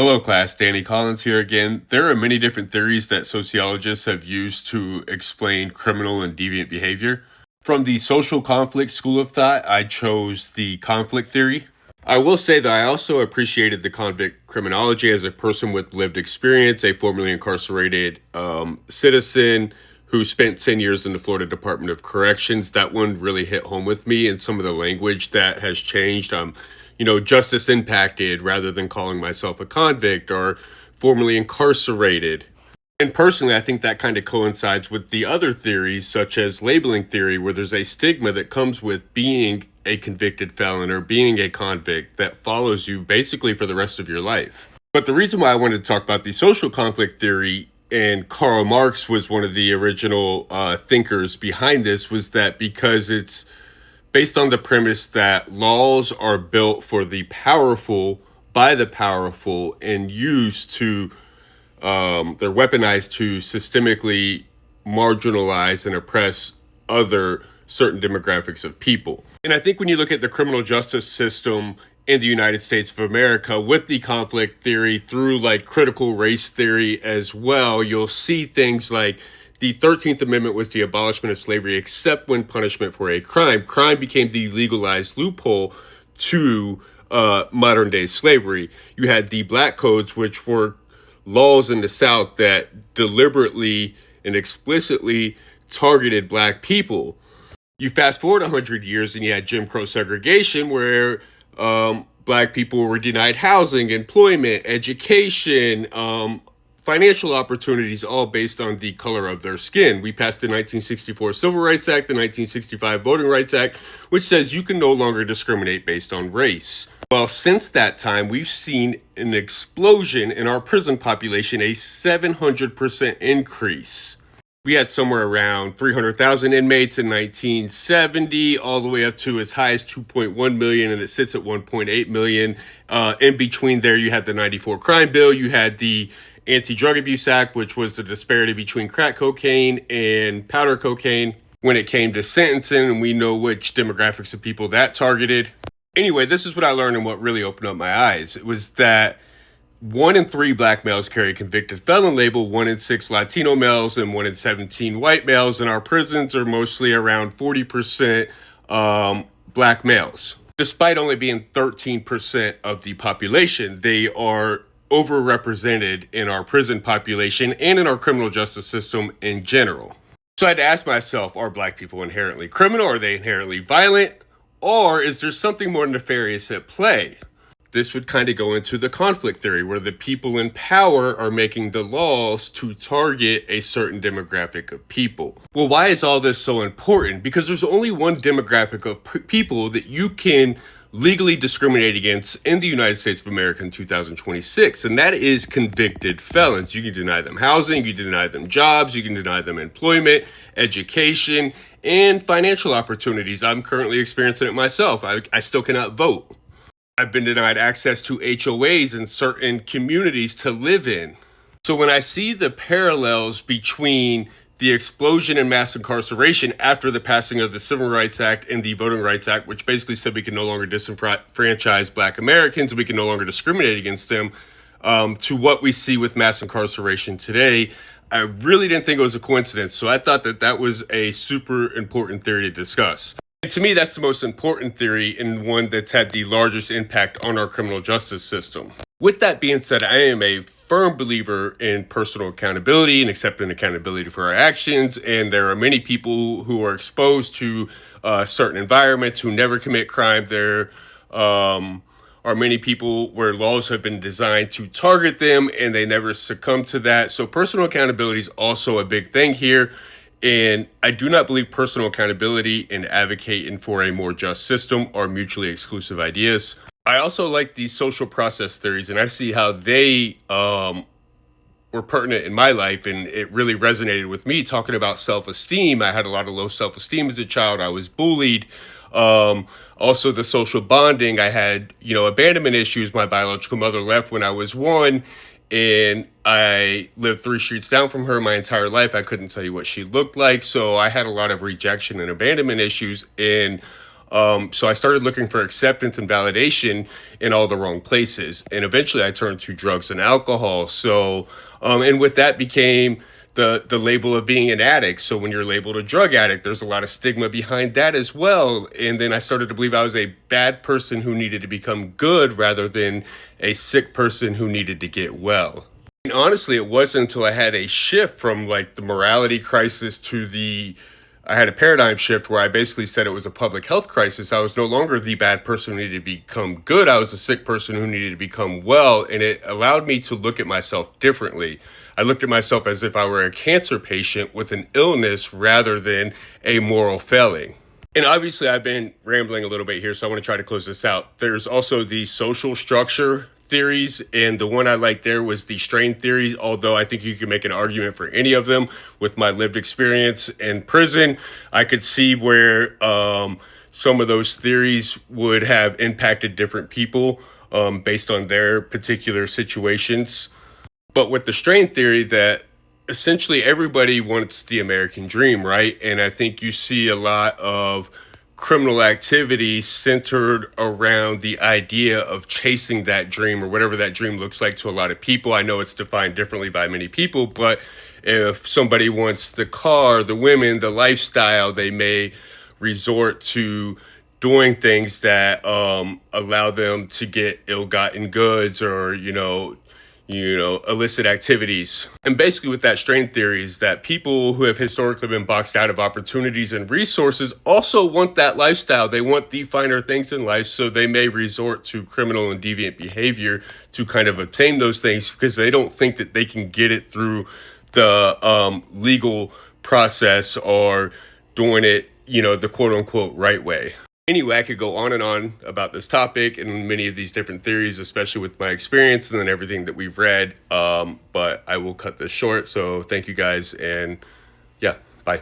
Hello, class. Danny Collins here again. There are many different theories that sociologists have used to explain criminal and deviant behavior. From the social conflict school of thought, I chose the conflict theory. I will say that I also appreciated the convict criminology as a person with lived experience, a formerly incarcerated citizen who spent 10 years in the Florida Department of Corrections. That one really hit home with me, and some of the language that has changed. Justice impacted rather than calling myself a convict or formerly incarcerated. And personally, I think that kind of coincides with the other theories, such as labeling theory, where there's a stigma that comes with being a convicted felon or being a convict that follows you basically for the rest of your life. But the reason why I wanted to talk about the social conflict theory, and Karl Marx was one of the original thinkers behind this, was that because it's based on the premise that laws are built for the powerful by the powerful and used to they're weaponized to systemically marginalize and oppress other certain demographics of people. And I think when you look at the criminal justice system in the United States of America with the conflict theory through like critical race theory as well, you'll see things like the 13th Amendment was the abolishment of slavery except when punishment for a crime. Crime became the legalized loophole to modern day slavery. You had the black codes, which were laws in the South that deliberately and explicitly targeted black people. You fast forward 100 years and you had Jim Crow segregation, where black people were denied housing, employment, education, financial opportunities, all based on the color of their skin. We passed the 1964 Civil Rights Act, the 1965 Voting Rights Act, which says you can no longer discriminate based on race. Well, since that time, we've seen an explosion in our prison population, a 700% increase. We had somewhere around 300,000 inmates in 1970, all the way up to as high as 2.1 million, and it sits at 1.8 million. In between there, you had the 94 crime bill, you had the Anti-Drug Abuse Act, which was the disparity between crack cocaine and powder cocaine when it came to sentencing, and we know which demographics of people that targeted. Anyway, this is what I learned and what really opened up my eyes. It was that 1 in 3 black males carry a convicted felon label, 1 in 6 Latino males, and 1 in 17 white males. And our prisons are mostly around 40% black males. Despite only being 13% of the population, they are overrepresented in our prison population and in our criminal justice system in general. So I had to ask myself, are black people inherently criminal? Are they inherently violent? Or is there something more nefarious at play? This would kind of go into the conflict theory, where the people in power are making the laws to target a certain demographic of people. Well, why is all this so important? Because there's only one demographic of people that you can legally discriminate against in the United States of America in 2026, and that is convicted felons. You can deny them housing, you can deny them jobs, you can deny them employment, education, and financial opportunities. I'm currently experiencing it myself. I still cannot vote. I've been denied access to HOAs in certain communities to live in. So when I see the parallels between the explosion in mass incarceration after the passing of the Civil Rights Act and the Voting Rights Act, which basically said we can no longer disenfranchise black Americans, we can no longer discriminate against them, to what we see with mass incarceration today, I really didn't think it was a coincidence. So I thought that that was a super important theory to discuss. And to me, that's the most important theory and one that's had the largest impact on our criminal justice system. With that being said, I am a firm believer in personal accountability and accepting accountability for our actions. And there are many people who are exposed to certain environments who never commit crime. There are many people where laws have been designed to target them and they never succumb to that. So personal accountability is also a big thing here. And I do not believe personal accountability and advocating for a more just system are mutually exclusive ideas. I also like these social process theories, and I see how they were pertinent in my life, and it really resonated with me. Talking about self-esteem, I had a lot of low self-esteem as a child. I was bullied. Also, the social bonding. I had, abandonment issues. My biological mother left when I was 1. And I lived 3 streets down from her my entire life. I couldn't tell you what she looked like. So I had a lot of rejection and abandonment issues. And So I started looking for acceptance and validation in all the wrong places. And eventually I turned to drugs and alcohol. And with that became the label of being an addict. So when you're labeled a drug addict, there's a lot of stigma behind that as well. And then I started to believe I was a bad person who needed to become good rather than a sick person who needed to get well. And honestly, it wasn't until I had a shift from like the morality crisis to I had a paradigm shift where I basically said it was a public health crisis. I was no longer the bad person who needed to become good. I was a sick person who needed to become well. And it allowed me to look at myself differently. I looked at myself as if I were a cancer patient with an illness rather than a moral failing. And obviously, I've been rambling a little bit here, so I want to try to close this out. There's also the social structure theories, and the one I liked there was the strain theory, although I think you can make an argument for any of them. With my lived experience in prison, I could see where some of those theories would have impacted different people based on their particular situations. But with the strain theory, that essentially everybody wants the American dream, right? And I think you see a lot of criminal activity centered around the idea of chasing that dream or whatever that dream looks like to a lot of people. I know it's defined differently by many people, but if somebody wants the car, the women, the lifestyle, they may resort to doing things that allow them to get ill-gotten goods or illicit activities. And basically with that strain theory is that people who have historically been boxed out of opportunities and resources also want that lifestyle. They want the finer things in life, so they may resort to criminal and deviant behavior to kind of obtain those things because they don't think that they can get it through the legal process or doing it, the quote unquote right way. Anyway, I could go on and on about this topic and many of these different theories, especially with my experience and then everything that we've read. But I will cut this short. So thank you guys. And yeah, bye.